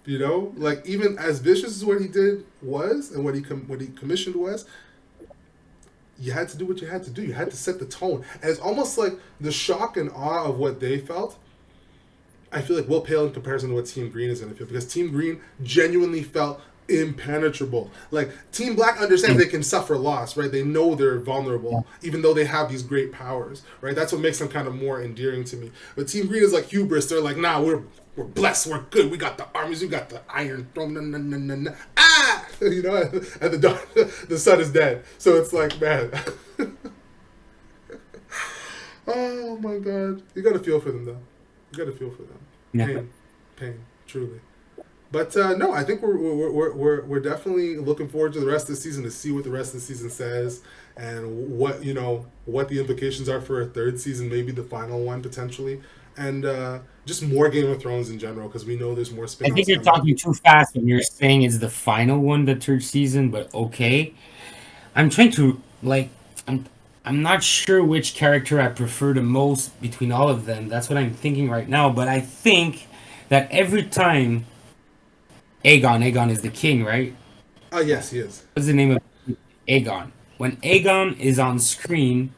Speaker 1: you know, like even as vicious as what he did was, and what he commissioned was, you had to do what you had to do. You had to set the tone. And it's almost like the shock and awe of what they felt. I feel like will pale in comparison to what Team Green is going to feel because Team Green genuinely felt impenetrable. Like Team Black understands they can suffer loss, right? They know they're vulnerable, even though they have these great powers, right? That's what makes them kind of more endearing to me. But Team Green is like hubris. They're like, nah, we're blessed, we're good. We got the armies, we got the Iron Throne. Nah, nah, nah, nah, nah. Ah, you know, and the sun is dead. So it's like, man. Oh my god, you gotta feel for them though. You gotta feel for them.
Speaker 2: Yeah.
Speaker 1: Pain, pain, truly. But no, I think we're definitely looking forward to the rest of the season to see what the rest of the season says and what you know what the implications are for a third season, maybe the final one potentially, and just more Game of Thrones in general because we know there's more
Speaker 2: I think
Speaker 1: spin-offs
Speaker 2: you're
Speaker 1: coming.
Speaker 2: talking too fast when you're saying it's the final one, the third season. But okay, I'm trying to like. I'm not sure which character I prefer the most between all of them. That's what I'm thinking right now. But I think that every time Aegon is the king, right?
Speaker 1: Oh yes, he is.
Speaker 2: What's the name of Aegon? When Aegon is on screen,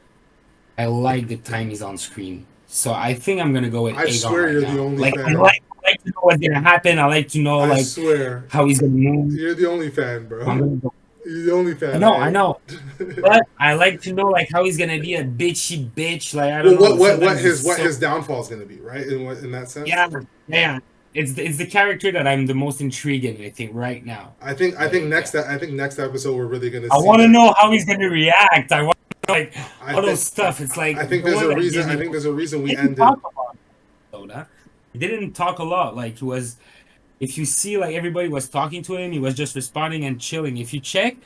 Speaker 2: I like the time he's on screen. So I think I'm gonna go with
Speaker 1: I
Speaker 2: Aegon
Speaker 1: swear
Speaker 2: right
Speaker 1: you're the
Speaker 2: now.
Speaker 1: only
Speaker 2: Like
Speaker 1: fan.
Speaker 2: I like to know what's gonna happen. I like to know
Speaker 1: I
Speaker 2: like
Speaker 1: swear
Speaker 2: how he's gonna move.
Speaker 1: you're the only fan,
Speaker 2: I'm
Speaker 1: bro.
Speaker 2: gonna go.
Speaker 1: You're the only
Speaker 2: I
Speaker 1: fan.
Speaker 2: know, I know.
Speaker 1: I.
Speaker 2: But I like to know like how he's gonna be a bitchy bitch. Like I
Speaker 1: Well,
Speaker 2: don't know. Sometimes he's
Speaker 1: what
Speaker 2: so
Speaker 1: his downfall is going to be, right? In that sense,
Speaker 2: yeah, yeah. It's the character that I'm the most intrigued in. I think right now. Like yeah.
Speaker 1: I think next episode we're really going to
Speaker 2: I
Speaker 1: see
Speaker 2: want to
Speaker 1: that.
Speaker 2: know how he's gonna react. I want like
Speaker 1: I
Speaker 2: all those
Speaker 1: think
Speaker 2: stuff. It's like
Speaker 1: I think
Speaker 2: the
Speaker 1: there's
Speaker 2: one
Speaker 1: a
Speaker 2: that
Speaker 1: reason.
Speaker 2: gives
Speaker 1: I
Speaker 2: me.
Speaker 1: think there's a reason
Speaker 2: He
Speaker 1: we
Speaker 2: didn't
Speaker 1: ended.
Speaker 2: talk about it, though, he didn't talk a lot. Like he was. If you see, like everybody was talking to him, he was just responding and chilling. If you check,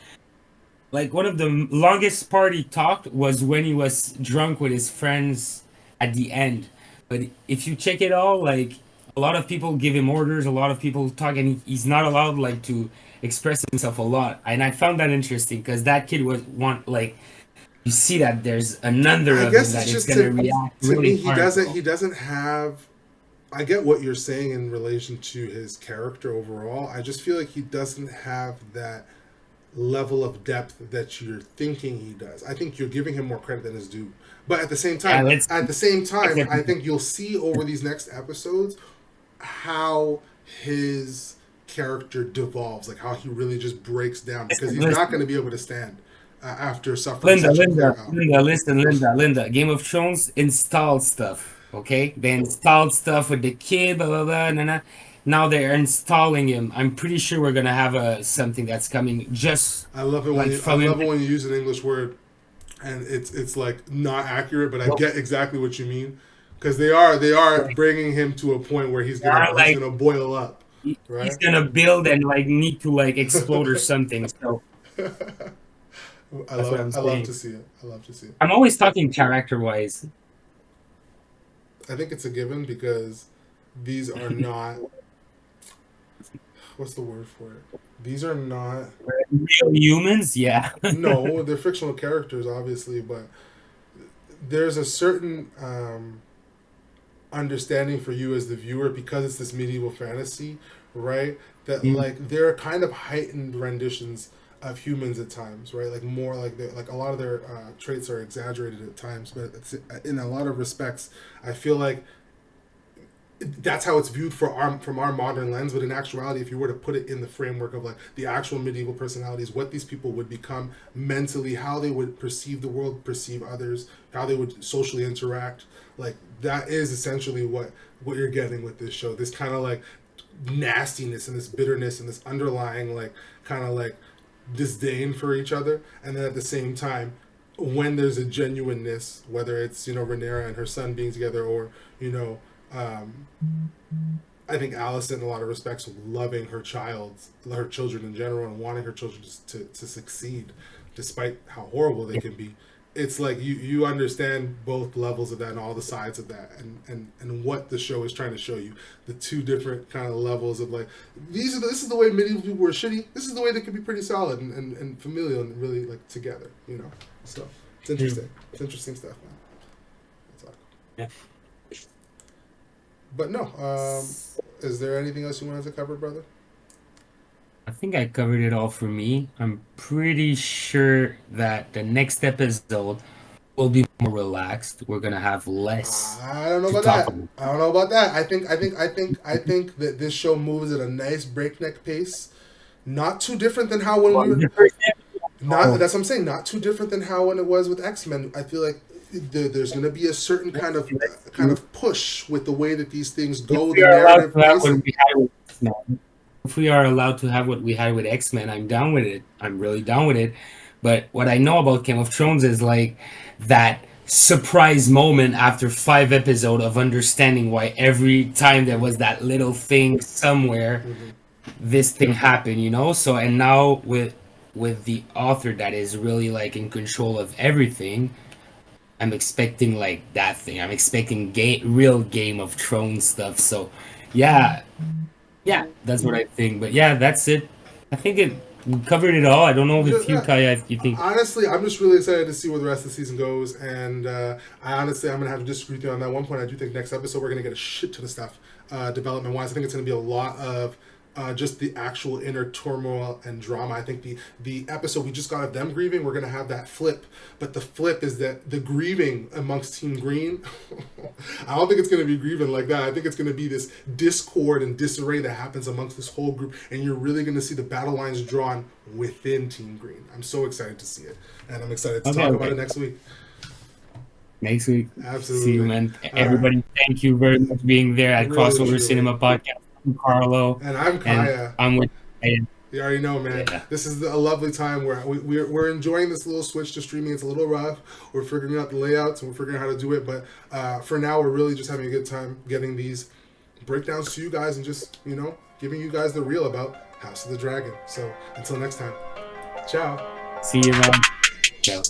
Speaker 2: like one of the longest part he talked was when he was drunk with his friends at the end. But if you check it all, like a lot of people give him orders, a lot of people talk, and he's not allowed like to express himself a lot. And I found that interesting because that kid was want like you see that there's another
Speaker 1: I
Speaker 2: of him
Speaker 1: guess
Speaker 2: that
Speaker 1: it's
Speaker 2: it's
Speaker 1: just
Speaker 2: gonna react
Speaker 1: to me
Speaker 2: really hard, bro.
Speaker 1: he doesn't have I get what you're saying in relation to his character overall. I just feel like he doesn't have that level of depth that you're thinking he does. I think you're giving him more credit than his due. But
Speaker 2: Yeah, let's
Speaker 1: I think you'll see over these next episodes how his character devolves, like how he really just breaks down, because he's not going to be able to stand after suffering
Speaker 2: Linda,
Speaker 1: such a
Speaker 2: Linda,
Speaker 1: clear out.
Speaker 2: Linda, listen, Linda. Game of Thrones installed stuff. Okay, they installed stuff with the kid, blah blah blah. Nah, nah. Now they're installing him. I'm pretty sure we're gonna have a something that's coming just like
Speaker 1: I
Speaker 2: from him.
Speaker 1: love it when you use an English word and it's like not accurate, but I
Speaker 2: Nope.
Speaker 1: get exactly what you mean, because they are
Speaker 2: Like,
Speaker 1: bringing him to a point where
Speaker 2: they are
Speaker 1: he's
Speaker 2: like
Speaker 1: gonna boil up,
Speaker 2: he's
Speaker 1: right?
Speaker 2: gonna build and like need to like explode or something. So that's what I'm
Speaker 1: I love
Speaker 2: saying.
Speaker 1: to see it. I love to see it.
Speaker 2: I'm always talking character wise.
Speaker 1: I think it's a given because these are not, what's the word for it? These are not,
Speaker 2: Real humans, yeah.
Speaker 1: no, they're fictional characters, obviously, but there's a certain understanding for you as the viewer, because it's this medieval fantasy, right? That
Speaker 2: Mm.
Speaker 1: like they're kind of heightened renditions of humans at times, right? Like more like like a lot of their traits are exaggerated at times, but it's, in a lot of respects, I feel like that's how it's viewed from our modern lens. But in actuality, if you were to put it in the framework of like the actual medieval personalities, what these people would become mentally, how they would perceive the world, perceive others, how they would socially interact, like that is essentially what you're getting with this show. This kind of like nastiness and this bitterness and this underlying like kind of like disdain for each other, and then at the same time, when there's a genuineness, whether it's Rhaenyra and her son being together, or you know um, I think Allison, in a lot of respects, loving her children in general, and wanting her children to succeed, despite how horrible they can be. It's like you understand both levels of that and all the sides of that, and what the show is trying to show you. The two different kind of levels of like, this is the way medieval people were shitty. This is the way they could be pretty solid and familial and really like together. So it's interesting. It's interesting stuff, man. That's all.
Speaker 2: Yeah.
Speaker 1: But no, is there anything else you wanted to cover, brother?
Speaker 2: I think I covered it all for me. I'm pretty sure that the next episode will be more relaxed. We're gonna have less
Speaker 1: I don't know
Speaker 2: to
Speaker 1: about
Speaker 2: talk
Speaker 1: that.
Speaker 2: about.
Speaker 1: I don't know about that. I think that this show moves at a nice breakneck pace. Not too different than how when we
Speaker 2: Well,
Speaker 1: were
Speaker 2: the first
Speaker 1: not.
Speaker 2: episode,
Speaker 1: That's what I'm saying. Not too different than how when it was with X-Men. I feel like there's going to be a certain kind of push with the way that these things
Speaker 2: if
Speaker 1: go,
Speaker 2: we
Speaker 1: the
Speaker 2: are allowed
Speaker 1: narrative
Speaker 2: to have what
Speaker 1: pacing.
Speaker 2: we had with X-Men, if we are allowed to have what we had with X-Men, I'm down with it. I'm really down with it. But what I know about Game of Thrones is like that surprise moment after 5 episodes of understanding why every time there was that little thing somewhere,
Speaker 1: Mm-hmm.
Speaker 2: this thing happened, you know? So and now with the author that is really like in control of everything, I'm expecting like that thing. I'm expecting real Game of Thrones stuff. So yeah, yeah, that's what I think. But yeah, that's it. I think we covered it all. I don't know if you,
Speaker 1: Yeah,
Speaker 2: Kaya, if you think.
Speaker 1: honestly, I'm just really excited to see where the rest of the season goes, and I'm gonna have to disagree with you on that one point. I do think next episode we're gonna get a shit ton of stuff, development wise. I think it's gonna be a lot of just the actual inner turmoil and drama. I think the episode we just got of them grieving, we're gonna have that flip, but the flip is that the grieving amongst Team Green. I don't think it's gonna be grieving like that. I think it's gonna be this discord and disarray that happens amongst this whole group, and you're really gonna see the battle lines drawn within Team Green. I'm so excited to see it, and I'm excited to
Speaker 2: Okay,
Speaker 1: talk about it
Speaker 2: okay.
Speaker 1: next week.
Speaker 2: Next week. See you,
Speaker 1: Absolutely.
Speaker 2: man.
Speaker 1: All right.
Speaker 2: Everybody, thank you very much being there at
Speaker 1: Really,
Speaker 2: Crossover
Speaker 1: truly.
Speaker 2: Cinema Podcast. I'm Carlo,
Speaker 1: And I'm
Speaker 2: and
Speaker 1: Kaya.
Speaker 2: I'm with Ian.
Speaker 1: You already know, man.
Speaker 2: Yeah.
Speaker 1: This is a lovely time where we're enjoying this little switch to streaming. It's a little rough. We're figuring out the layouts and we're figuring out how to do it. But for now, we're really just having a good time getting these breakdowns to you guys and just, giving you guys the real about House of the Dragon. So until next time, ciao.
Speaker 2: See you, man. Ciao.